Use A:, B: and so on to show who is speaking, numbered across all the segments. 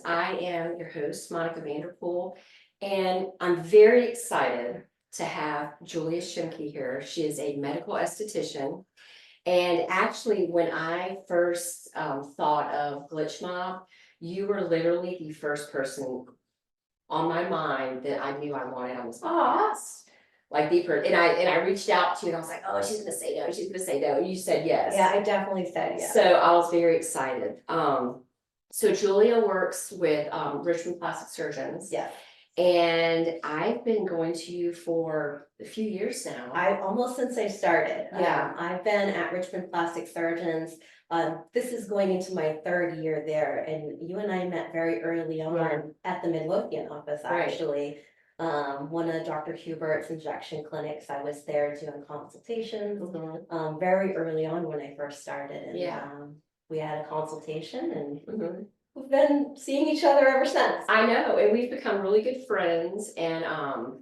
A: I am your host, Monica Vanderpool, and I'm very excited to have Julia Schimke here. She is a medical esthetician. And actually, when I first thought of Glitch Mob, you were literally the first person on my mind that I knew I wanted on this podcast. Like deeper, and I reached out to you and I was like, oh, she's gonna say no, she's gonna say no. And you said yes.
B: Yeah, I definitely said yes.
A: So I was very excited. So Julia works with Richmond plastic surgeons.
B: Yeah,
A: And I've been going to you for a few years now.
B: I almost since I started.
A: Yeah.
B: I've been at Richmond Plastic Surgeons. This is going into my third year there, and you and I met very early on
A: Yeah.
B: at the Midlothian office,
A: Right.
B: actually. One of Dr. Hubert's injection clinics. I was there doing consultations.
A: Mhm.
B: Very early on when I first started, and
A: Yeah.
B: we had a consultation, and
A: Mhm.
B: we've been seeing each other ever since.
A: I know, and we've become really good friends, and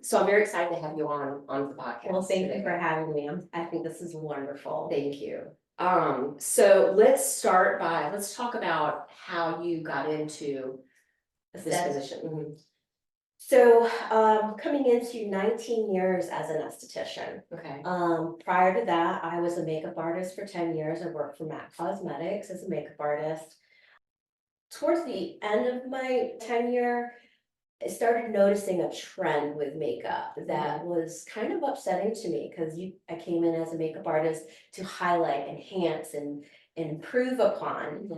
A: so I'm very excited to have you on the podcast.
B: Well, thank
A: today.
B: you for having me. I think this is wonderful.
A: Thank you. So let's talk about how you got into this
B: Aesthetics.
A: position. Mhm.
B: So, coming into 19 years as an esthetician.
A: Okay.
B: Prior to that, I was a makeup artist for 10 years. I worked for MAC Cosmetics as a makeup artist. Towards the end of my tenure, I started noticing a trend with makeup that was kind of upsetting to me because I came in as a makeup artist to highlight, enhance, and improve upon.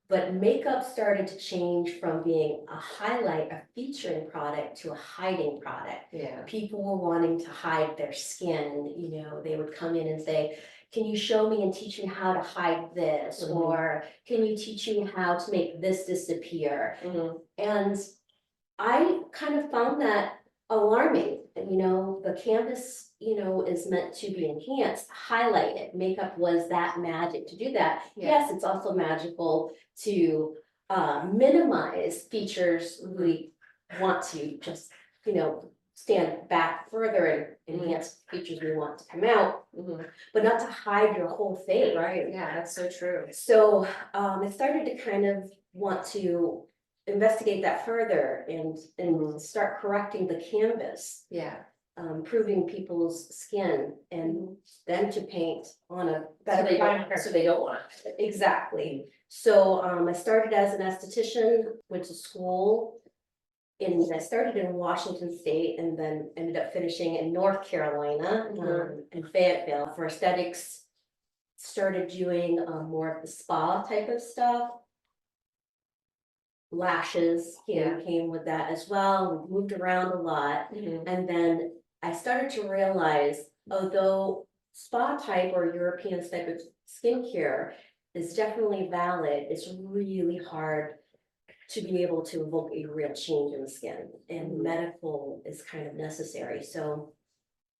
B: But makeup started to change from being a highlight, a featuring product to a hiding product.
A: Yeah.
B: People were wanting to hide their skin. They would come in and say, can you show me and teach me how to hide this? Or can you teach me how to make this disappear? And I kind of found that alarming. The canvas, is meant to be enhanced, highlighted. Makeup was that magic to do that.
A: Yeah.
B: Yes, it's also magical to minimize features. We want to just, stand back further and enhance features we want to come out, but not to hide your whole face.
A: Right. Yeah, that's so true.
B: So I started to kind of want to investigate that further and start correcting the canvas.
A: Yeah.
B: Improving people's skin and then to paint on a
A: So
B: better
A: they don't want it.
B: Exactly. So I started as an esthetician, went to school. I started in Washington State and then ended up finishing in North Carolina, in Fayetteville for aesthetics. Started doing more of the spa type of stuff. Lashes came with that as well. We moved around a lot. And then I started to realize, although spa type or European type of skincare is definitely valid, it's really hard to be able to evoke a real change in the skin, and medical is kind of necessary. So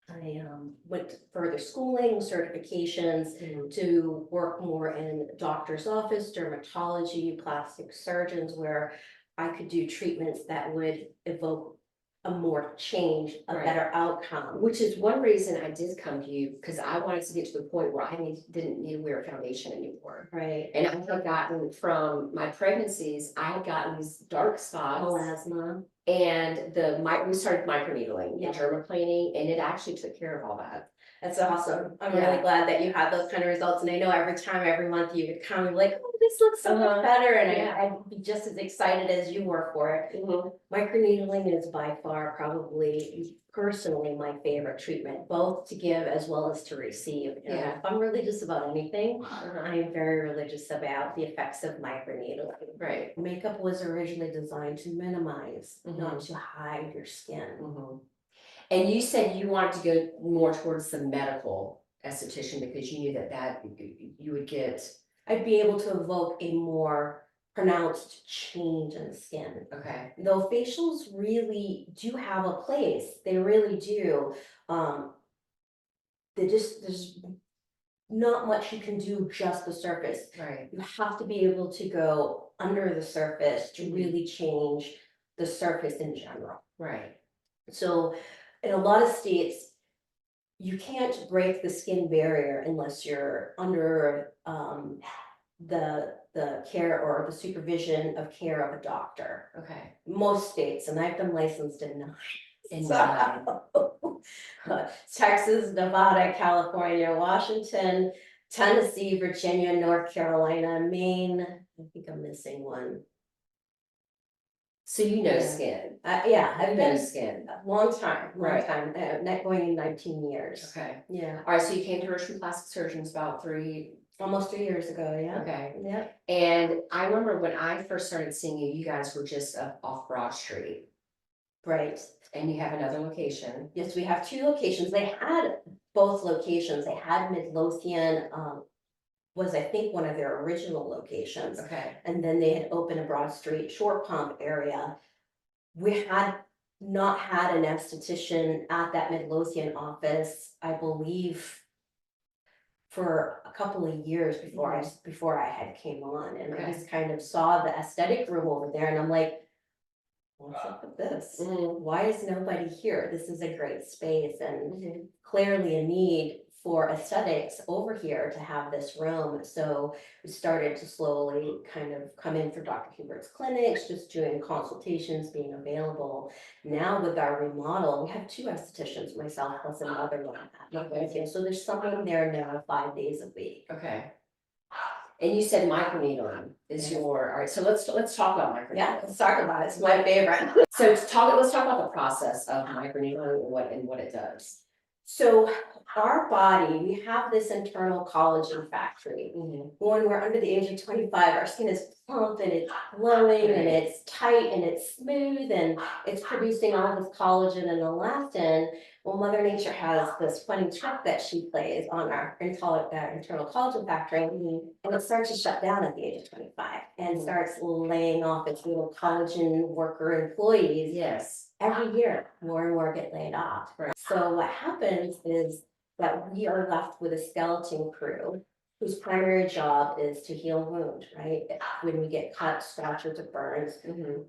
B: I went to further schooling, certifications to work more in doctor's office, dermatology, plastic surgeons, where I could do treatments that would evoke a more change, a better outcome.
A: Which is one reason I did come to you, because I wanted to get to the point where I didn't need to wear a foundation anymore.
B: Right.
A: And I had gotten from my pregnancies, I had gotten these dark spots.
B: Melasma.
A: And we started microneedling and dermaplaning, and it actually took care of all that.
B: That's awesome. I'm really glad that you had those kind of results. And I know every month you would come and be like, oh, this looks so much better. And I'd be just as excited as you were for it. Microneedling is by far probably personally my favorite treatment, both to give as well as to receive. If I'm religious about anything, I am very religious about the effects of microneedling.
A: Right.
B: Makeup was originally designed to minimize, not to hide your skin.
A: And you said you wanted to go more towards the medical esthetician because you knew that you would get.
B: I'd be able to evoke a more pronounced change in the skin.
A: Okay.
B: Though facials really do have a place, they really do. There's not much you can do just the surface.
A: Right.
B: You have to be able to go under the surface to really change the surface in general.
A: Right.
B: So in a lot of states, you can't break the skin barrier unless you're under the care or the supervision of care of a doctor.
A: Okay.
B: Most states, and I've been licensed in 9.
A: In
B: So, Texas, Nevada, California, Washington, Tennessee, Virginia, North Carolina, Maine. I think I'm missing one.
A: So you know
B: Yeah.
A: skin.
B: Yeah, I've
A: You know
B: been
A: skin.
B: a long time,
A: Right.
B: not going in 19 years.
A: Okay.
B: Yeah,
A: All right, so you came to Richmond Plastic Surgeons about
B: almost 3 years ago, yeah.
A: okay.
B: Yeah,
A: And I remember when I first started seeing you, you guys were just up off Broad Street.
B: right.
A: And you have another location.
B: Yes, we have 2 locations. They had both locations. They had Midlothian, was I think one of their original locations.
A: Okay.
B: And then they had opened a Broad Street Short Pump area. We had not had an esthetician at that Midlothian office, I believe, for a couple of years before I had came on, and I
A: Okay.
B: just kind of saw the aesthetic room over there, and I'm like, what's up with this? Why is nobody here? This is a great space, and clearly a need for aesthetics over here to have this room. So we started to slowly kind of come in for Dr. Hubert's clinics, just doing consultations, being available. Now with our remodel, we have 2 estheticians, myself plus another one.
A: Okay.
B: So there's someone there now 5 days a week.
A: Okay. And you said microneedling is your, all right, so let's talk about microneedling.
B: Yeah, let's talk about it. It's my favorite.
A: So let's talk about the process of microneedling and what it does.
B: So our body, we have this internal collagen factory. When we're under the age of 25, our skin is plump and it's glowing and it's tight and it's smooth and it's producing all this collagen and elastin. Well, Mother Nature has this funny trick that she plays on our internal collagen factory, and it starts to shut down at the age of 25 and starts laying off its little collagen worker employees.
A: Yes.
B: Every year, more and more get laid off.
A: Right.
B: So what happens is that we are left with a skeleton crew whose primary job is to heal wound, right? When we get cuts, scratches, or burns,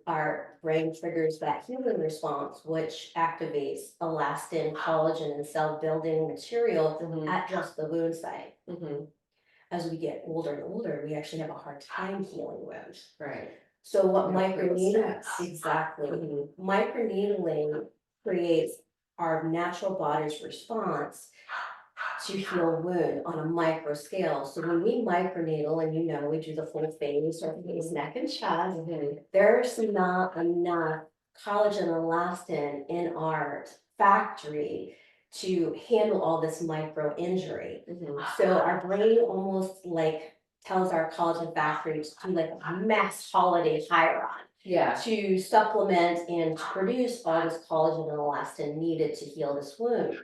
B: our brain triggers that healing response, which activates elastin, collagen, and cell building material at just the wound site. As we get older and older, we actually have a hard time healing wounds.
A: Right.
B: So what
A: microneedling,
B: exactly, microneedling creates our natural body's response to heal wound on a micro scale. So when we microneedle, and we do the full face or face, neck, and chest, there's not enough collagen elastin in our factory to handle all this micro injury. So our brain almost like tells our collagen factory to do like a mass holiday hire on.
A: Yeah.
B: To supplement and to produce all this collagen and elastin needed to heal this wound.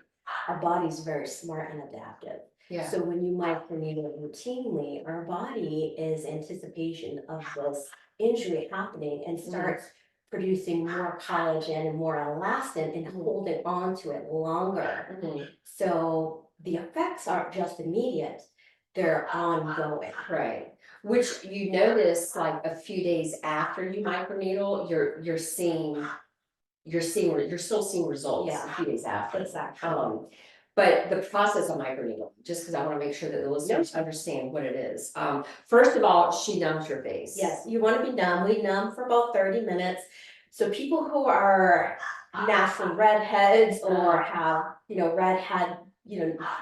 B: Our body's very smart and adaptive.
A: Yeah.
B: So when you microneedle routinely, our body is anticipation of this injury happening and starts producing more collagen and more elastin and holding on to it longer. So the effects aren't just immediate, they're ongoing.
A: Right. Which you notice like a few days after you microneedle, you're still seeing results a few days after.
B: Exactly.
A: But the process of microneedling, just because I want to make sure that the listeners understand what it is. First of all, she numbs your face.
B: Yes, you want to be numb. We numb for about 30 minutes. So people who are natural redheads or have, redhead,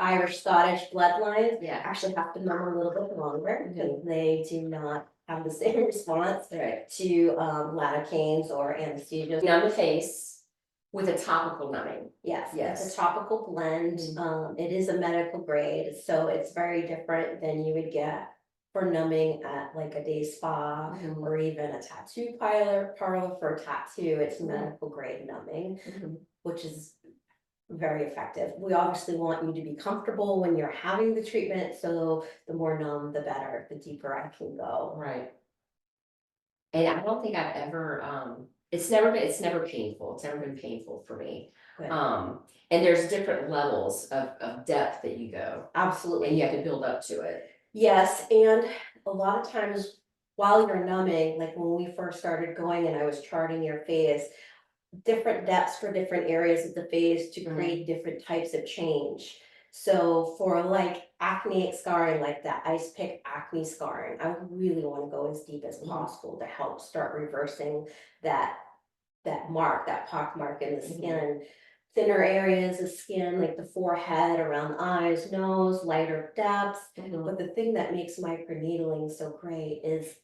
B: Irish, Scottish bloodlines, actually have to numb a little bit longer because they do not have the same response to lidocaines or anesthesia.
A: Numb the face with a topical numbing.
B: Yes, it's a topical blend. It is a medical grade, so it's very different than you would get for numbing at like a day spa or even a tattoo parlor for a tattoo. It's medical grade numbing, which is very effective. We obviously want you to be comfortable when you're having the treatment, so the more numb, the better, the deeper I can go.
A: Right. And I don't think I've ever, it's never painful. It's never been painful for me.
B: Good.
A: And there's different levels of depth that you go.
B: Absolutely.
A: And you have to build up to it.
B: Yes, and a lot of times while you're numbing, like when we first started going and I was charting your face, different depths for different areas of the face to create different types of change. So for like acne scarring, like that ice pick acne scarring, I really want to go as deep as possible to help start reversing that mark, that pock mark in the skin. Thinner areas of skin, like the forehead, around the eyes, nose, lighter depths. But the thing that makes microneedling so great is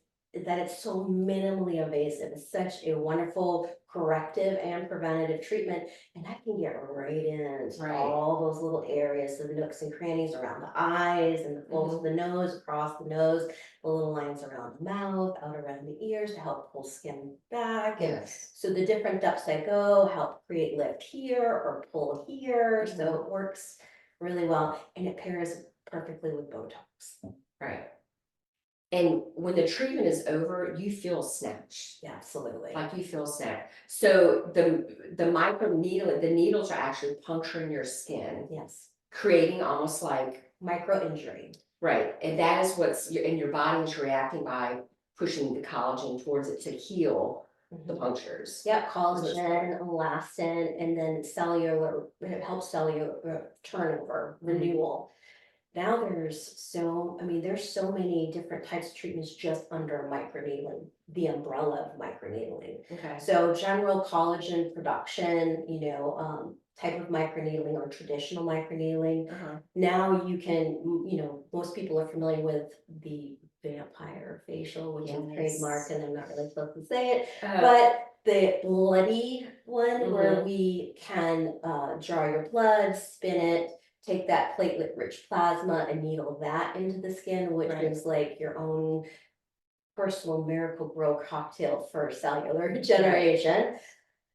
B: that it's so minimally invasive. It's such a wonderful corrective and preventative treatment, and that can get right into
A: Right.
B: all those little areas, the nooks and crannies around the eyes and the folds of the nose, across the nose, the little lines around the mouth, out around the ears to help pull skin back. And
A: Yes.
B: so the different depths that go help create lift here or pull here. So it works really well, and it pairs perfectly with Botox.
A: Right. And when the treatment is over, you feel snatched.
B: Yeah, absolutely.
A: Like you feel snatched. So the micro needle, the needles are actually puncturing your skin,
B: Yes,
A: creating almost like,
B: micro injury.
A: right, and that is what's and your body is reacting by pushing the collagen towards it to heal the punctures.
B: Yeah, collagen, elastin, and then cellular, it helps cellular turnover, renewal. Now there's so many different types of treatments just under microneedling, the umbrella of microneedling.
A: Okay.
B: So general collagen production, type of microneedling or traditional microneedling. Now you can, most people are familiar with the vampire facial, which is trademarked, and I'm not really supposed to say it, but the bloody one where we can draw your blood, spin it, take that platelet-rich plasma and needle that into the skin, which is like your own personal miracle grow cocktail for cellular regeneration.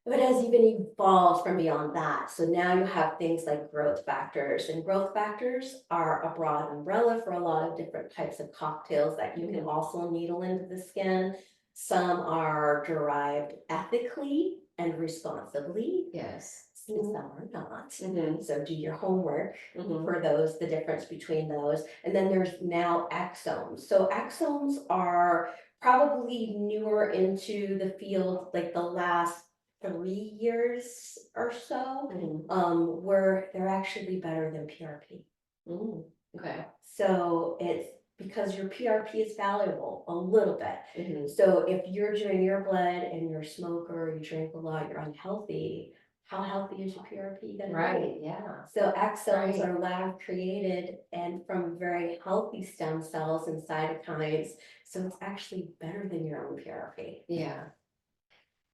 B: But it has even evolved from beyond that. So now you have things like growth factors, and growth factors are a broad umbrella for a lot of different types of cocktails that you can also needle into the skin. Some are derived ethically and responsibly.
A: Yes.
B: And some are not.
A: Mm-hmm.
B: So do your homework for those, the difference between those. And then there's now exomes. So exomes are probably newer into the field, like the last 3 years or so, where they're actually better than PRP.
A: Okay.
B: So it's because your PRP is valuable a little bit. So if you're doing your blood and you're a smoker, you drink a lot, you're unhealthy, how healthy is your PRP gonna be?
A: Right, yeah.
B: So exomes are lab created and from very healthy stem cells and cytokines. So it's actually better than your own PRP.
A: Yeah.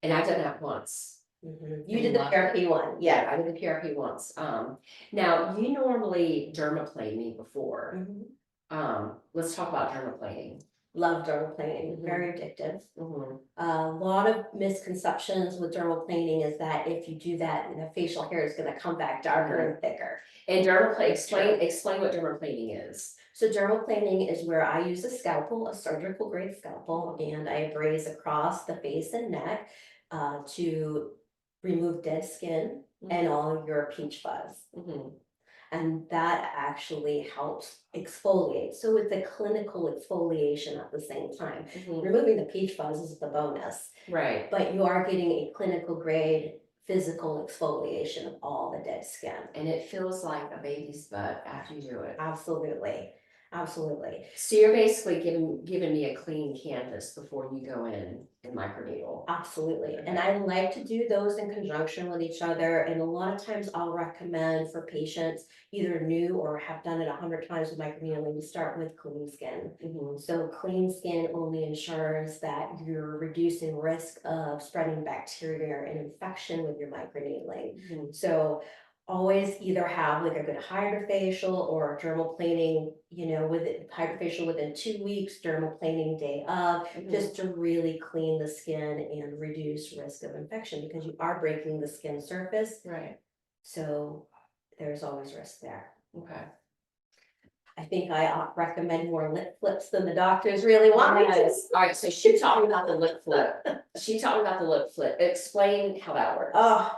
A: And I've done that once.
B: You did the PRP one.
A: Yeah, I did the PRP once. Now you normally dermaplane me before. Let's talk about dermaplaning.
B: Love dermaplaning, very addictive. A lot of misconceptions with dermaplaning is that if you do that, the facial hair is going to come back darker and thicker.
A: And explain what dermaplaning is.
B: So dermaplaning is where I use a scalpel, a surgical grade scalpel, and I abrase across the face and neck to remove dead skin and all your peach fuzz. And that actually helps exfoliate. So it's a clinical exfoliation at the same time. Removing the peach fuzz is the bonus. Right. But you are getting a clinical grade physical exfoliation of all the dead skin.
A: And it feels like a baby's butt after you do it.
B: Absolutely. Absolutely.
A: So you're basically giving me a clean canvas before you go in and microneedle.
B: Absolutely. And I like to do those in conjunction with each other. And a lot of times I'll recommend for patients either new or have done it 100 times with microneedling to start with clean skin. So clean skin only ensures that you're reducing risk of spreading bacteria and infection with your microneedling. So always either have like a good hydrofacial or dermaplaning, with hydrofacial within 2 weeks, dermaplaning day of, just to really clean the skin and reduce risk of infection because you are breaking the skin surface.
A: Right.
B: So there's always risk there.
A: Okay.
B: I think I recommend more lip flips than the doctors really want.
A: Yes. All right. So she taught me about the lip flip. Explain how that works.
B: Oh,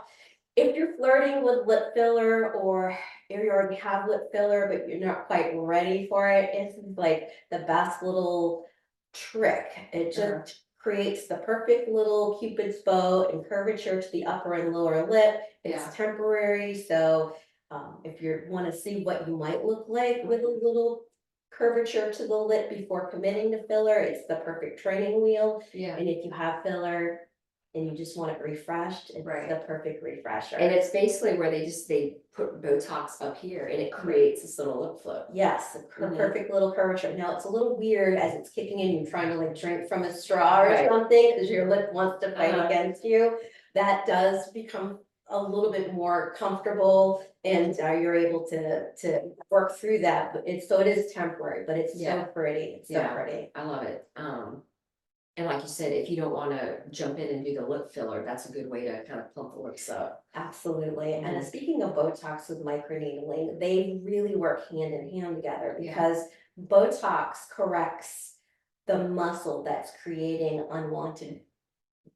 B: if you're flirting with lip filler or if you already have lip filler, but you're not quite ready for it, it's like the best little trick. It just creates the perfect little Cupid's bow and curvature to the upper and lower lip. It's temporary. So If you wanna see what you might look like with a little curvature to the lip before committing to filler, it's the perfect training wheel.
A: Yeah.
B: And if you have filler and you just want it refreshed, it's
A: Right.
B: the perfect refresher.
A: And it's basically where they put Botox up here and it creates this little lip flip.
B: Yes, a perfect little curvature. Now, it's a little weird as it's kicking in, you're trying to like drink from a straw or
A: Right.
B: something, because your lip wants to fight
A: Uh-huh.
B: against you. That does become a little bit more comfortable, and you're able to work through that, but so it is temporary, but it's so
A: Yeah.
B: pretty, it's so
A: Yeah.
B: pretty.
A: I love it. And like you said, if you don't wanna jump in and do the lip filler, that's a good way to kind of plump the lips up.
B: Absolutely. And
A: Mhm.
B: speaking of Botox with microneedling, they really work hand in hand together,
A: Yeah.
B: because Botox corrects the muscle that's creating unwanted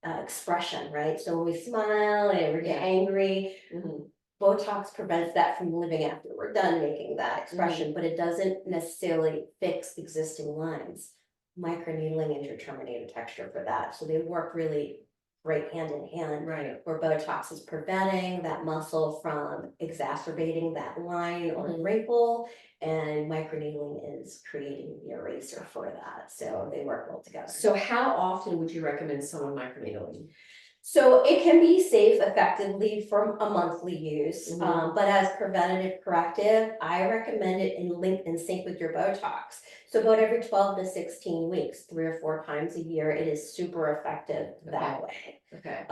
B: expression, right? So when we smile and we get
A: Yeah.
B: angry,
A: Mhm.
B: Botox prevents that from living after we're done making that expression, but it doesn't necessarily fix existing lines. Microneedling is your terminated texture for that. So they work really great hand in hand,
A: Right.
B: where Botox is preventing that muscle from exacerbating that line or
A: Mhm.
B: wrinkle, and microneedling is creating the eraser for that. So they work well together.
A: So how often would you recommend someone microneedling?
B: So it can be safe effectively for a monthly use,
A: Mhm.
B: but as preventative corrective, I recommend it in sync with your Botox. So about every 12 to 16 weeks, 3 or 4 times a year, it is super effective that way.
A: Okay.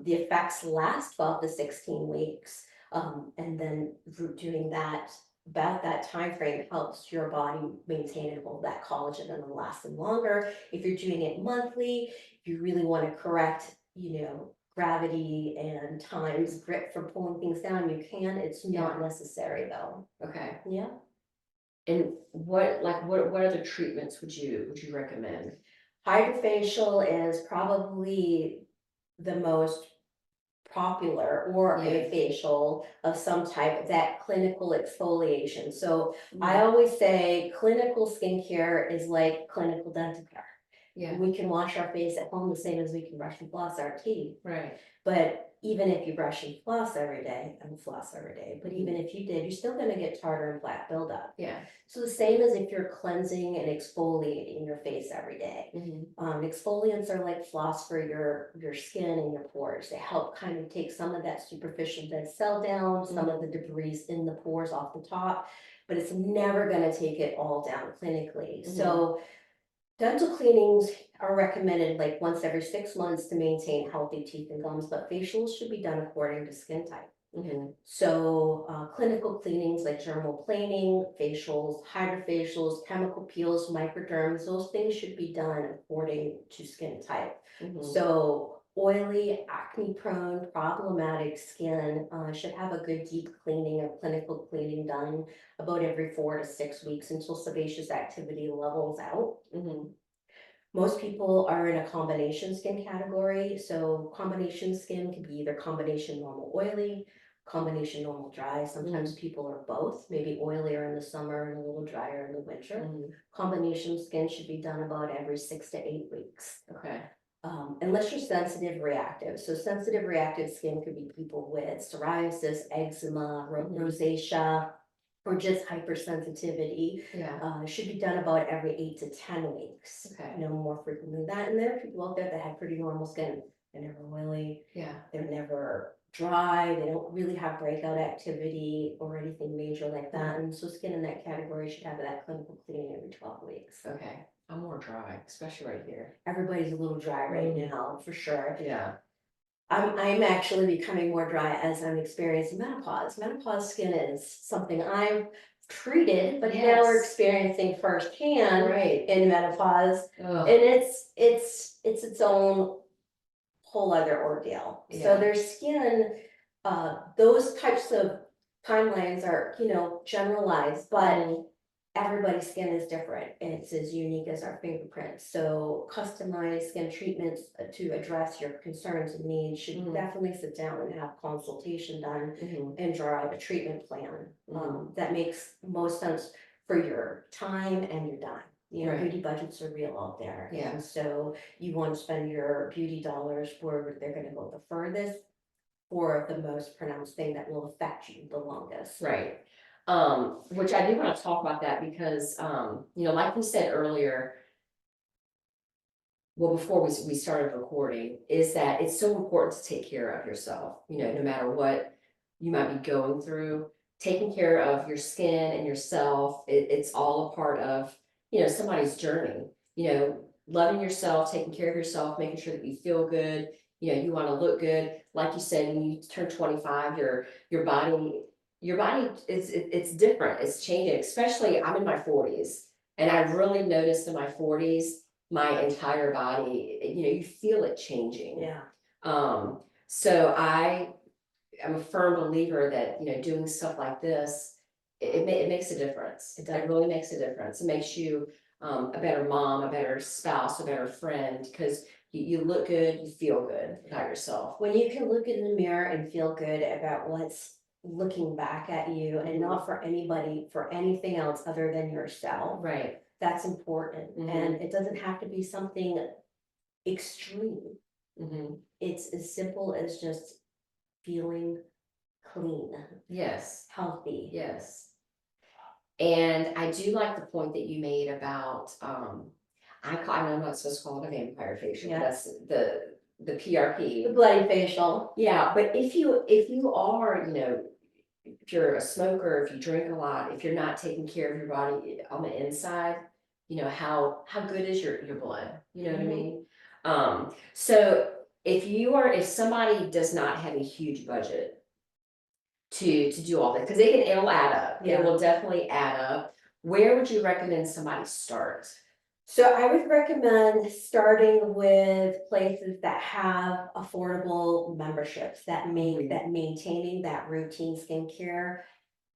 B: The effects last 12 to 16 weeks, and then doing that about that time frame helps your body maintain and hold that collagen and last them longer. If you're doing it monthly, if you really want to correct, gravity and times grip for pulling things down, you can. It's not necessary though.
A: Okay.
B: Yeah.
A: And what other treatments would you recommend?
B: Hydrofacial is probably the most popular, or
A: Yeah.
B: a facial of some type, that clinical exfoliation. So I
A: Mhm.
B: always say clinical skincare is like clinical dental care.
A: Yeah.
B: We can wash our face at home the same as we can brush and floss our teeth.
A: Right.
B: But even if you brush and floss every day, but even if you did, you're still gonna get tartar and plaque buildup.
A: Yeah.
B: So the same as if you're cleansing and exfoliating your face every day.
A: Mhm.
B: Exfoliants are like floss for your skin and your pores. They help kind of take some of that superficial dead cell down, some of the debris in the pores off the top, but it's never gonna take it all down clinically. So dental cleanings are recommended like once every 6 months to maintain healthy teeth and gums, but facials should be done according to skin type.
A: Mhm.
B: So clinical cleanings like dermaplaning, facials, hydrofacials, chemical peels, microderms, those things should be done according to skin type.
A: Mhm.
B: So oily, acne prone, problematic skin should have a good deep cleaning or clinical cleaning done about every 4 to 6 weeks until sebaceous activity levels out.
A: Mhm.
B: Most people are in a combination skin category. So combination skin can be either combination normal oily, combination normal dry. Sometimes people are both, maybe oilier in the summer and a little drier in the winter.
A: Mhm.
B: Combination skin should be done about every 6 to 8 weeks.
A: Okay.
B: Unless you're sensitive reactive. So sensitive reactive skin could be people with psoriasis, eczema, rosacea, or just hypersensitivity.
A: Yeah.
B: Should be done about every 8 to 10 weeks.
A: Okay.
B: No more frequently than that. And there are people out there that have pretty normal skin. They're never oily,
A: Yeah.
B: they're never dry, they don't really have breakout activity or anything major like that. And so skin in that category should have that clinical cleaning every 12 weeks.
A: Okay. I'm more dry, especially right here.
B: Everybody's a little dry right now, for sure.
A: Yeah.
B: I'm actually becoming more dry as I'm experiencing menopause. Menopause skin is something I've treated, but now we're
A: Yes.
B: experiencing firsthand
A: Right.
B: in menopause,
A: Ugh.
B: and it's its own whole other ordeal. So
A: Yeah.
B: their skin, those types of timelines are, generalized, but
A: Mhm.
B: everybody's skin is different and it's as unique as our fingerprints. So customized skin treatments to address your concerns and needs should definitely sit down and have consultation done
A: Mhm.
B: and draw out a treatment plan
A: Mhm.
B: that makes most sense for your time and your dime.
A: Right.
B: Beauty budgets are real out there.
A: Yeah.
B: And so you want to spend your beauty dollars where they're going to go the furthest. for the most pronounced thing that will affect you the longest.
A: Right. Which I do want to talk about that because, you know, like we said earlier, well, before we started recording, is that it's so important to take care of yourself, you know, no matter what you might be going through. Taking care of your skin and yourself, it's all a part of, you know, somebody's journey. You know, loving yourself, taking care of yourself, making sure that you feel good, you know, you want to look good. Like you said, when you turn 25, your body, it's different, it's changing, especially I'm in my 40s. And I really noticed in my 40s, my entire body, you know, you feel it changing.
B: Yeah.
A: So I am a firm believer that, you know, doing stuff like this, it makes a difference.
B: It does.
A: It really makes a difference. It makes you a better mom, a better spouse, a better friend, because you look good, you feel good about yourself.
B: When you can look in the mirror and feel good about what's looking back at you and not for anybody, for anything else other than yourself.
A: Right.
B: That's important. And it doesn't have to be something extreme. It's as simple as just feeling clean,
A: Yes.
B: healthy.
A: Yes. And I do like the point that you made about, I know I'm not supposed to call it a vampire facial, but that's the PRP.
B: The bloody facial.
A: Yeah, but if you are, you know, if you're a smoker, if you drink a lot, if you're not taking care of your body on the inside, you know, how good is your blood? You know what I mean? So if somebody does not have a huge budget to do all this, because it'll add up.
B: Yeah.
A: It will definitely add up. Where would you recommend somebody start?
B: So I would recommend starting with places that have affordable memberships that make that maintaining that routine skincare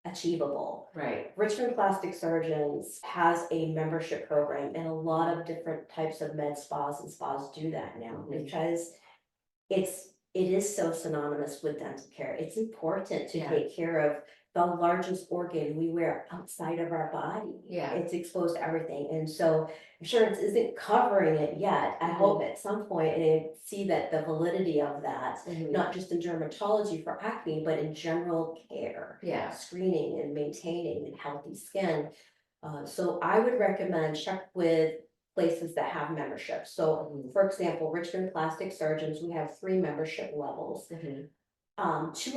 B: achievable.
A: Right.
B: Richmond Plastic Surgeons has a membership program, and a lot of different types of med spas and spas do that now because it is so synonymous with dental care. It's important to take care of the largest organ we wear outside of our body.
A: Yeah.
B: It's exposed to everything. And so insurance isn't covering it yet. I hope at some point and see that the validity of that, not just in dermatology for acne, but in general care, screening and maintaining healthy skin. So I would recommend check with places that have memberships. So for example, Richmond Plastic Surgeons, we have 3 membership levels. 2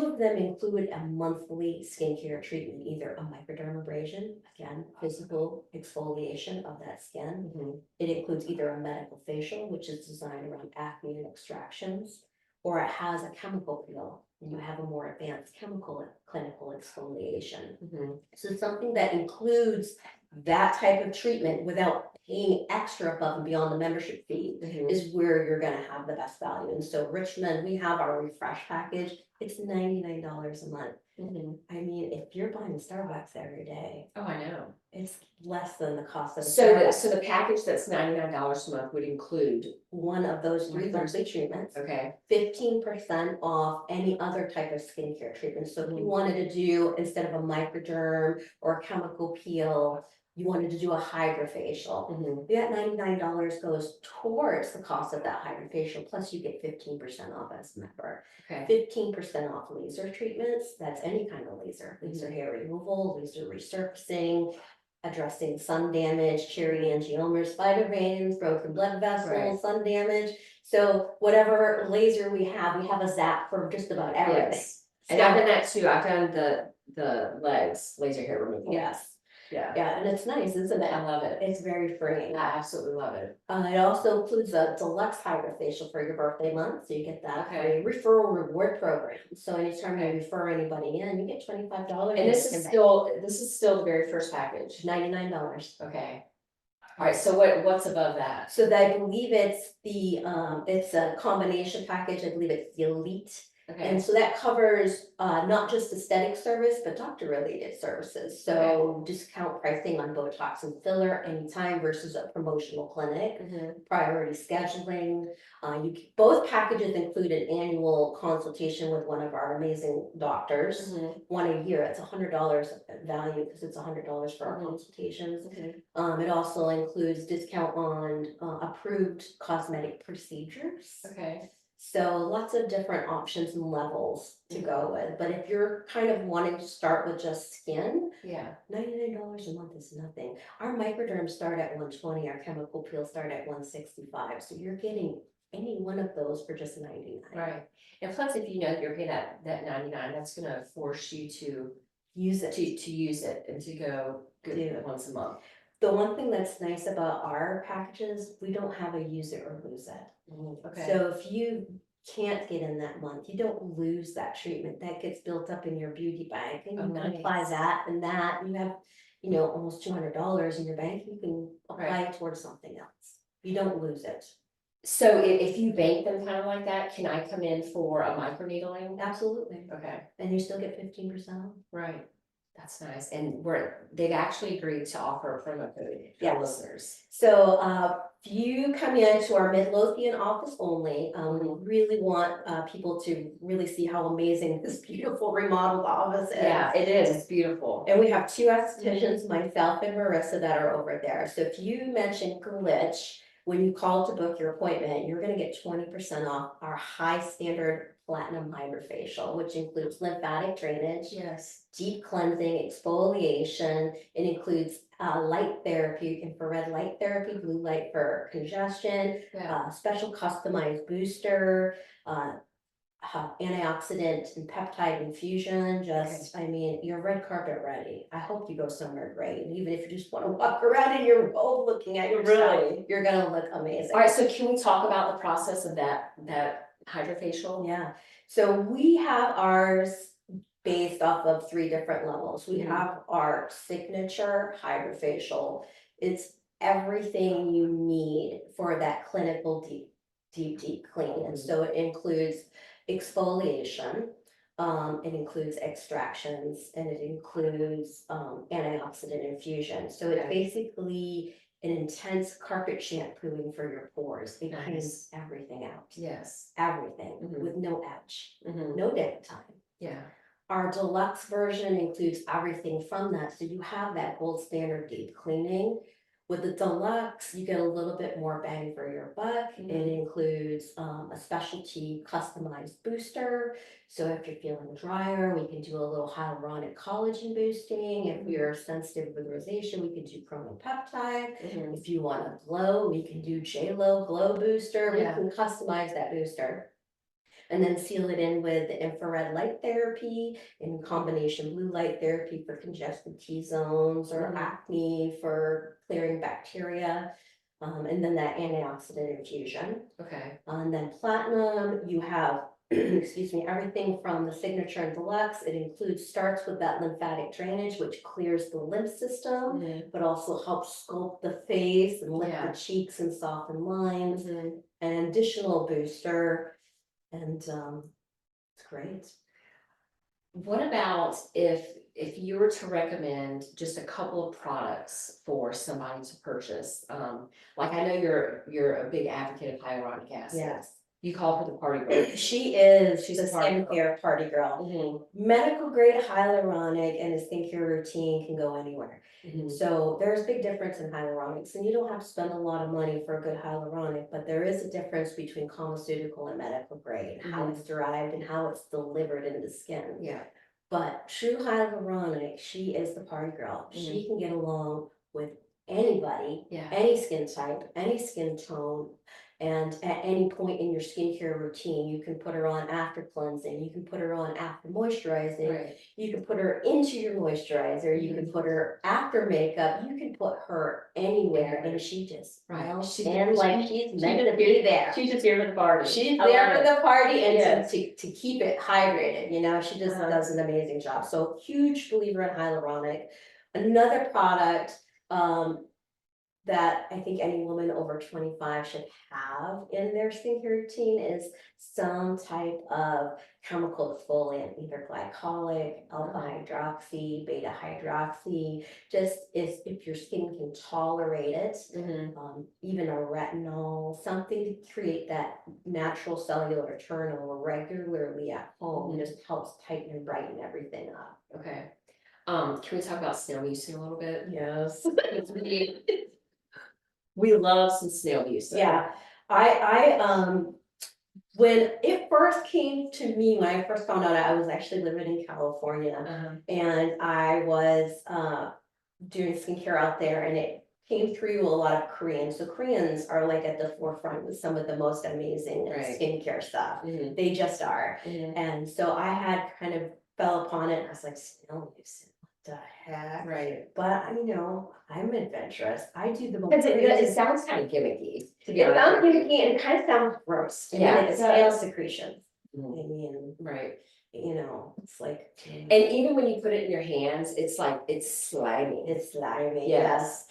B: of them include a monthly skincare treatment, either a microdermabrasion, again, physical exfoliation of that skin. It includes either a medical facial, which is designed around acne and extractions, or it has a chemical peel, and you have a more advanced clinical exfoliation. So something that includes that type of treatment without paying extra above and beyond the membership fee is where you're going to have the best value. And so Richmond, we have our refresh package. It's $99 a month. I mean, if you're buying Starbucks every day,
A: oh, I know,
B: it's less than the cost of
A: so the package that's $99 a month would include
B: one of those 3 monthly treatments. 15% off any other type of skincare treatment. So if you wanted to do, instead of a microderm or a chemical peel, you wanted to do a hydrofacial, that $99 goes towards the cost of that hydrofacial, plus you get 15% off as a member. 15% off laser treatments, that's any kind of laser, laser hair removal, laser resurfacing, addressing sun damage, cherry angiomas, spider veins, broken blood vessels, sun damage. So whatever laser we have a zap for just about everything.
A: Yes. And I've done that too. I've done the legs laser hair removal.
B: Yes.
A: Yeah,
B: and it's nice, isn't it?
A: I love it.
B: It's very freeing.
A: I absolutely love it.
B: It also includes a deluxe hydrofacial for your birthday month, so you get that
A: Okay.
B: free referral reward program. So anytime you refer anybody in, you get $25.
A: And this is still the very first package.
B: $99.
A: Okay. All right. So what's above that?
B: So I believe it's it's a combination package. I believe it's the Elite.
A: Okay.
B: And so that covers not just aesthetic service, but doctor related services. So discount pricing on Botox and filler anytime versus a promotional clinic, priority scheduling. Both packages include an annual consultation with one of our amazing doctors, one a year. It's $100 value because it's $100 for our consultations. It also includes discount on approved cosmetic procedures. So lots of different options and levels to go with, but if you're kind of wanting to start with just skin,
A: Yeah,
B: $99 a month is nothing. Our microderms start at 120, our chemical peels start at 165, so you're getting any one of those for just 99.
A: right. And plus, if you know that you're paying that 99, that's gonna force you to
B: Use it.
A: use it and to go good
B: Do it.
A: once a month.
B: The one thing that's nice about our packages, we don't have a use it or lose it.
A: Okay,
B: So if you can't get in that month, you don't lose that treatment. That gets built up in your beauty bank and
A: Oh,
B: you can apply
A: nice.
B: that and that. You have, you know, almost $200 in your bank. You can apply it towards something else. You don't lose it.
A: So if you bank them kind of like that, can I come in for a microneedling?
B: Absolutely.
A: Okay,
B: And you still get 15% off.
A: right. That's nice. And they've actually agreed to offer a promo code for
B: Yes.
A: listeners.
B: So if you come into our Midlothian office only, we really want people to really see how amazing this beautiful remodeled office is.
A: Yeah, it is. It's beautiful.
B: And we have two estheticians, myself and Marissa, that are over there. So if you mention Glitch, when you call to book your appointment, you're gonna get 20% off our high standard platinum hydrofacial, which includes lymphatic drainage,
A: Yes.
B: deep cleansing, exfoliation. It includes light therapy, infrared light therapy, blue light for congestion,
A: Yeah.
B: special customized booster, antioxidant and peptide infusion. Just, I mean, you're red carpet ready. I hope you go somewhere great. And even if you just want to walk around in your robe looking at yourself,
A: Really?
B: you're gonna look amazing.
A: All right, so can we talk about the process of that hydrofacial?
B: Yeah, so we have ours based off of 3 different levels. We
A: Mhm.
B: have our signature hydrofacial. It's everything you need for that clinical deep clean. And so it includes exfoliation, it includes extractions, and it includes antioxidant infusion. So it's
A: Okay.
B: basically an intense carpet shampooing for your pores. It
A: Nice.
B: cleans everything out.
A: Yes.
B: Everything
A: Mhm.
B: with no edge,
A: Mhm.
B: no downtime.
A: Yeah.
B: Our deluxe version includes everything from that, so you have that gold standard deep cleaning. With the deluxe, you get a little bit more bang for your buck. It includes a specialty customized booster. So if you're feeling drier, we can do a little hyaluronic collagen boosting. If you're sensitive with rosacea, we can do chronopeptide.
A: Mhm.
B: If you want to glow, we can do J-Lo glow booster.
A: Yeah.
B: We can customize that booster. And then seal it in with the infrared light therapy in combination blue light therapy for congested T-zones or acne for clearing bacteria. And then that antioxidant infusion.
A: Okay.
B: And then platinum, you have, excuse me, everything from the signature and deluxe. It starts with that lymphatic drainage, which clears the lymph system, but also helps sculpt the face and lift the cheeks and soften lines. An additional booster. And it's great.
A: What about if you were to recommend just a couple of products for somebody to purchase? Like I know you're a big advocate of hyaluronic acid.
B: Yes.
A: You call her the party girl.
B: She's the
A: a party girl.
B: skincare party girl. Medical grade hyaluronic and a skincare routine can go anywhere. So there's a big difference in hyaluronics, and you don't have to spend a lot of money for a good hyaluronic, but there is a difference between pharmaceutical and medical grade, how it's derived and how it's delivered into the skin.
A: Yeah.
B: But true hyaluronic, she is the party girl. She can get along with anybody, any skin type, any skin tone. And at any point in your skincare routine, you can put her on after cleansing, you can put her on after moisturizing, you can put her into your moisturizer, you can put her after makeup, you can put her anywhere, and she just melts in like she's meant to be there.
A: She's just here for the party.
B: She's there for the party and to keep it hydrated, you know, she just does an amazing job. So huge believer in hyaluronic. Another product that I think any woman over 25 should have in their skincare routine is some type of chemical exfoliant, either glycolic, alpha hydroxy, beta hydroxy, just if your skin can tolerate it, even a retinol, something to create that natural cellular turnover regularly at home, just helps tighten and brighten everything up.
A: Okay. Can we talk about snail mucin a little bit?
B: Yes.
A: We love some snail mucin.
B: Yeah, I when it first came to me, when I first found out, I was actually living in California. And I was doing skincare out there, and it came through a lot of Koreans. So Koreans are like at the forefront with some of the most amazing
A: Right.
B: skincare stuff.
A: Mhm.
B: They just are.
A: Mhm.
B: And so I had kind of fell upon it. I was like, snow mucin, what the heck?
A: Right.
B: But I'm adventurous. I do the most
A: Because it
B: crazy.
A: sounds kind of gimmicky, to be
B: It
A: honest
B: sounds
A: with you.
B: gimmicky and it kind of sounds gross. I mean,
A: Yeah,
B: it's
A: it does.
B: tail secretions.
A: Mhm.
B: I mean,
A: Right.
B: it's like.
A: And even when you put it in your hands, it's like, it's slimy.
B: It's slimy,
A: Yes.
B: yes.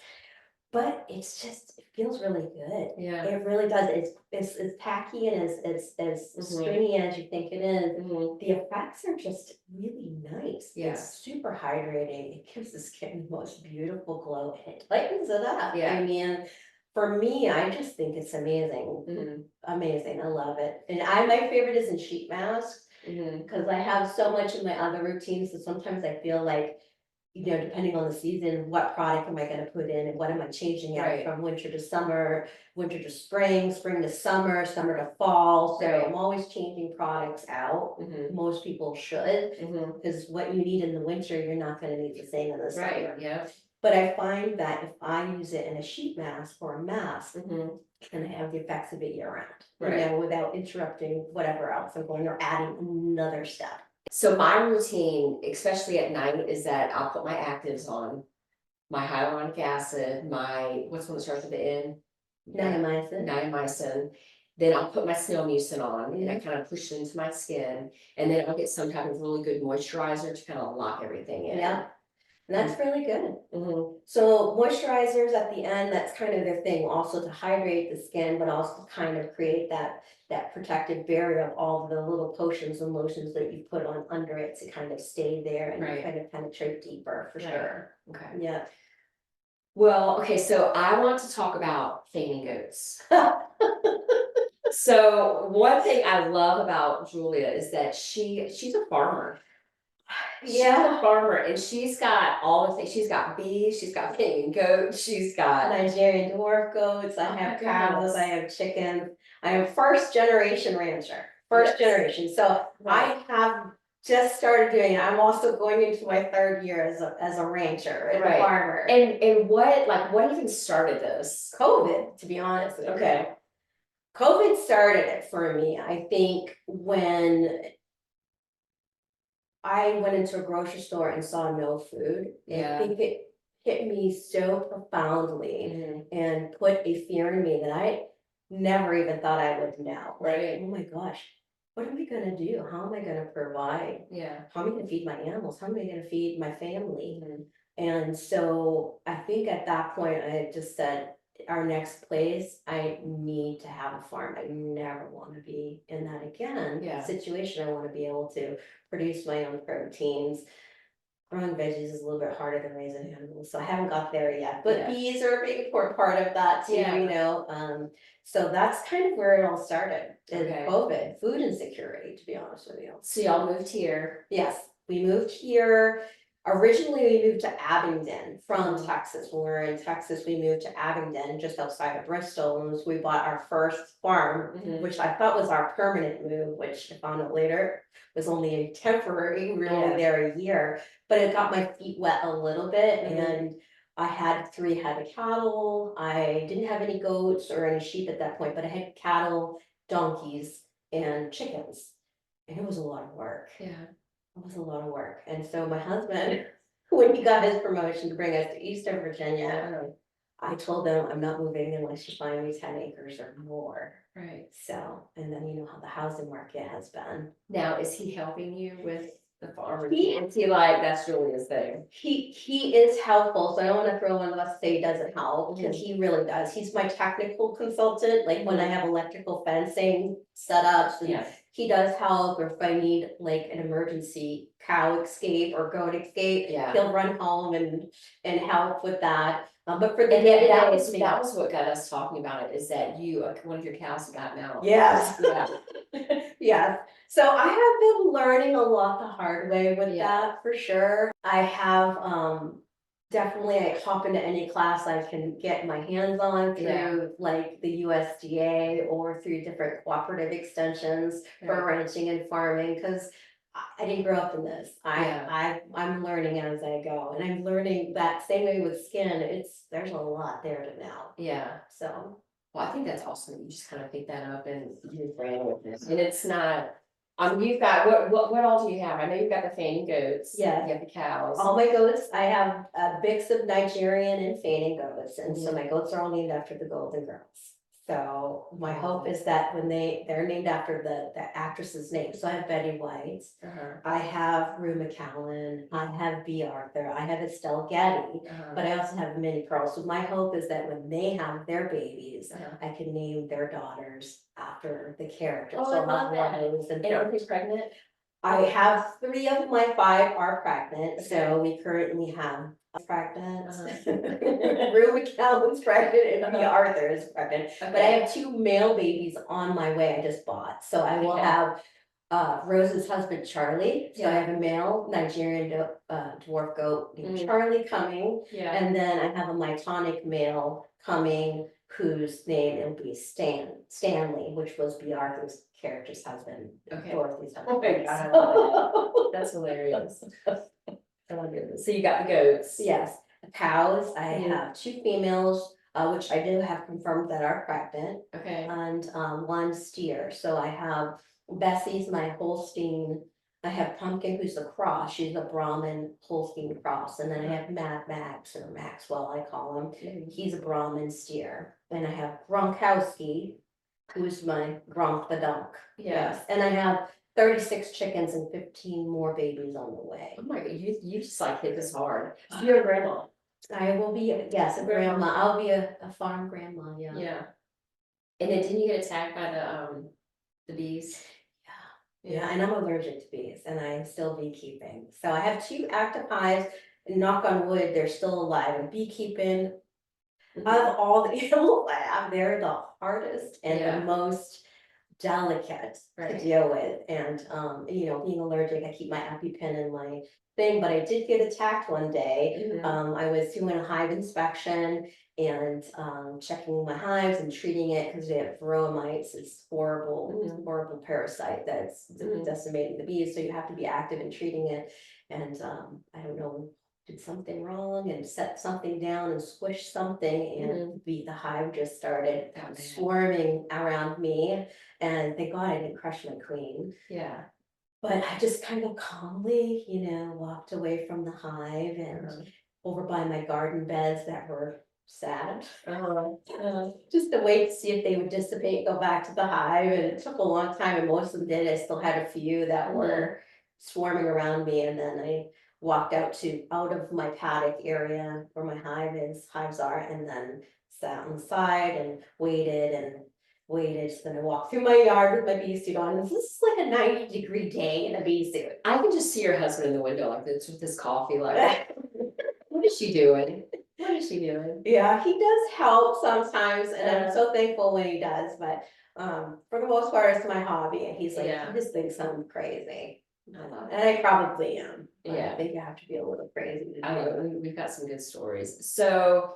B: But it's just, it feels really good.
A: Yeah.
B: It really does. It's as tacky and as
A: Mhm.
B: stringy as you think it is.
A: Mhm.
B: The effects are just really nice.
A: Yeah.
B: It's super hydrating. It gives the skin the most beautiful glow. And it lightens it up.
A: Yeah.
B: I mean, for me, I just think it's amazing.
A: Mhm.
B: Amazing. I love it. And my favorite is in sheet masks
A: Mhm.
B: because I have so much in my other routines. So sometimes I feel like, depending on the season, what product am I gonna put in and what am I changing out
A: Right.
B: from winter to summer, winter to spring, spring to summer, summer to fall. So
A: Right.
B: I'm always changing products out.
A: Mhm.
B: Most people should,
A: Mhm.
B: because what you need in the winter, you're not gonna need the same in the
A: Right,
B: summer.
A: yeah.
B: But I find that if I use it in a sheet mask or a mask,
A: Mhm.
B: and I have the effects of it year round,
A: Right.
B: without interrupting whatever else I'm going or adding another step.
A: So my routine, especially at night, is that I'll put my actives on, my hyaluronic acid, what's one that starts with the N?
B: Niacin.
A: Niacin. Then I'll put my snail mucin on and I
B: Mhm.
A: kind of push it into my skin. And then I'll get some type of really good moisturizer to kind of lock everything in.
B: Yeah, and that's really good.
A: Mhm.
B: So moisturizers at the end, that's kind of their thing, also to hydrate the skin, but also to kind of create that protective barrier of all the little potions and lotions that you put on under it to kind of stay there and
A: Right.
B: kind of penetrate deeper for
A: Right.
B: sure.
A: Okay.
B: Yeah.
A: Well, okay, so I want to talk about fainting goats. So one thing I love about Julia is that she's a farmer. She's a farmer and she's got all the things. She's got bees, she's got fainting goats, she's got
B: Nigerian dwarf goats, I
A: Oh my
B: have cows,
A: goodness.
B: I have chickens. I am first generation rancher, first
A: Yes.
B: generation. So
A: Right.
B: I have just started doing it. I'm also going into my third year as a rancher and a
A: Right.
B: farmer.
A: And what even started this?
B: COVID, to be honest with you.
A: Okay.
B: COVID started it for me, I think, when I went into a grocery store and saw no food.
A: Yeah.
B: I think it hit me so profoundly
A: Mhm.
B: and put a fear in me that I never even thought I would know. Like,
A: Right.
B: oh my gosh, what are we gonna do? How am I gonna provide?
A: Yeah.
B: How am I gonna feed my animals? How am I gonna feed my family?
A: Mhm.
B: And so I think at that point, I just said, our next place, I need to have a farm. I never want to be in that again.
A: Yeah.
B: Situation. I want to be able to produce my own proteins. Growing veggies is a little bit harder than raising animals, so I haven't got there yet. But
A: Yeah.
B: bees are a big important part of that too,
A: Yeah.
B: So that's kind of where it all started. In
A: Okay.
B: COVID, food insecurity, to be honest with you.
A: So y'all moved here.
B: Yes, we moved here. Originally, we moved to Abingdon from
A: Mhm.
B: Texas. When we were in Texas, we moved to Abingdon, just outside of Bristol, and we bought our first farm,
A: Mhm.
B: which I thought was our permanent move, which I found out later was only a temporary. We were
A: Yeah.
B: only there a year, but it got my feet wet a little bit,
A: Mhm.
B: and I had 3 head of cattle. I didn't have any goats or any sheep at that point, but I had cattle, donkeys, and chickens, and it was a lot of work.
A: Yeah.
B: It was a lot of work. And so my husband, when he got his promotion to bring us to Eastern Virginia, I told him, I'm not moving unless you find me 10 acres or more.
A: Right.
B: So, and then you know how the housing market has been.
A: Now, is he helping you with the farm?
B: He-
A: Is he like, that's Julia's thing?
B: He is helpful, so I don't want to throw one of us to say he doesn't help, because he really does. He's my technical consultant, like when I have electrical fencing setups, and
A: Yeah.
B: he does help, or if I need like an emergency cow escape or goat escape,
A: Yeah.
B: he'll run home and help with that. But for the
A: And
B: day
A: that
B: to day,
A: was what got us talking about it, is that one of your cows got out.
B: yes.
A: Yeah.
B: Yes. So I have been learning a lot the hard way with
A: Yeah.
B: that for sure. I have definitely I hop into any class I can get my hands on
A: Yeah.
B: through like the USDA or through different cooperative extensions for
A: Right.
B: ranching and farming, because I didn't grow up in this.
A: Yeah.
B: I'm learning as I go, and I'm learning that same way with skin. There's a lot there to know.
A: Yeah.
B: So
A: Well, I think that's awesome. You just kind of pick that up and you ran with it. And it's not, you've got, what all do you have? I know you've got the fanning goats.
B: Yes.
A: You have the cows.
B: all my goats, I have a mix of Nigerian and fainting goats, and so
A: Mhm.
B: my goats are all named after the Golden Girls. So my
A: Wow.
B: hope is that when they're named after the actress's name, so I have Betty White,
A: Uh-huh.
B: I have Rue McCowan, I have B. Arthur, I have Estelle Getty,
A: Uh-huh.
B: but I also have Minnie Pearl. So my hope is that when they have their babies,
A: Uh-huh.
B: I can name their daughters after the character.
A: Oh,
B: So
A: I
B: I'll
A: love
B: have
A: that.
B: Rose and
A: And aren't they pregnant?
B: I have 3 of my 5 are pregnant, so we currently have pregnant.
A: Uh-huh.
B: Rue McCallum's pregnant and B.
A: Uh-huh.
B: Arthur is pregnant, but I
A: Okay.
B: have 2 male babies on my way I just bought, so I will
A: Okay.
B: have Rose's husband Charlie, so I
A: Yeah.
B: have a male Nigerian dwarf goat named
A: Mhm.
B: Charlie coming,
A: Yeah.
B: and then I have a Mytonic male coming whose name will be Stanley, which was B. Arthur's character's husband,
A: Okay.
B: Dorothy's
A: Oh my
B: husband.
A: God, I love That's hilarious. I love it. So you got the goats.
B: Yes, the cows, I
A: Mhm.
B: have 2 females, which I do have confirmed that are pregnant,
A: Okay.
B: and 1 steer, so I have Bessie's my Holstein. I have Pumpkin, who's a cross, she's a Brahmin Holstein cross, and then I have Mad Max, or Maxwell, I call him,
A: Mhm.
B: he's a Brahmin steer, and I have Gronkowski, who's my Gronk the dunk.
A: Yeah.
B: Yes, and I have 36 chickens and 15 more babies on the way.
A: Oh my God, you just like hit this hard. So you're a grandma.
B: I will be, yes, a grandma, I'll be a farm grandma, yeah.
A: Yeah. And then didn't you get attacked by the bees?
B: Yeah, and I'm allergic to bees, and I'm still beekeeping. So I have 2 active hives, and knock on wood, they're still alive. And beekeeping,
A: Mhm.
B: of all the animals I have, they're the hardest and
A: Yeah.
B: the most delicate to
A: Right.
B: deal with. And being allergic, I keep my EpiPen in my thing, but I did get attacked one day.
A: Mhm.
B: I was doing a hive inspection and checking my hives and treating it because they have varroa mites. It's
A: Mhm.
B: horrible parasite that's
A: Mhm.
B: decimating the bees. So you have to be active in treating it. And I don't know, did something wrong and set something down and squish something, and the hive just started
A: Oh, man.
B: swarming around me. And thank God I didn't crush my queen.
A: Yeah.
B: But I just kind of calmly, walked away from the hive and
A: Uh-huh.
B: over by my garden beds that were sad.
A: Uh-huh.
B: Just to wait to see if they would dissipate, go back to the hive. And it took a long time, and most of them did. I still had a few that were swarming around me. And then I walked out of my paddock area where my hives are, and then sat on the side and waited. So then I walked through my yard with my bee suit on. This is like a 90-degree day in a bee suit.
A: I can just see your husband in the window like this with his coffee, like, what is she doing? What is she doing?
B: Yeah, he does help sometimes, and I'm so thankful when he does, but for the most part, it's my hobby, and he's like,
A: Yeah.
B: you just think I'm crazy.
A: I love
B: And I probably am. But
A: Yeah.
B: I think you have to be a little crazy to
A: I
B: do
A: love
B: it.
A: it. We've got some good stories. So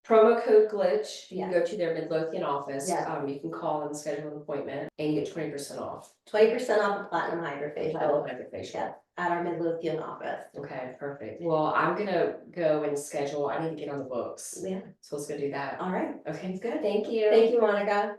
A: promo code glitch, you can
B: Yeah.
A: go to their Midlothian office.
B: Yeah.
A: You can call and schedule an appointment and you get 20% off.
B: 20% off the platinum hydrofacial.
A: Hydrofacial.
B: Yeah, at our Midlothian office.
A: Okay, perfect. Well, I'm gonna go and schedule. I need to get on the books.
B: Yeah.
A: So let's go do that.
B: All right.
A: Okay.
B: Sounds good.
A: Thank you.
B: Thank you, Monica.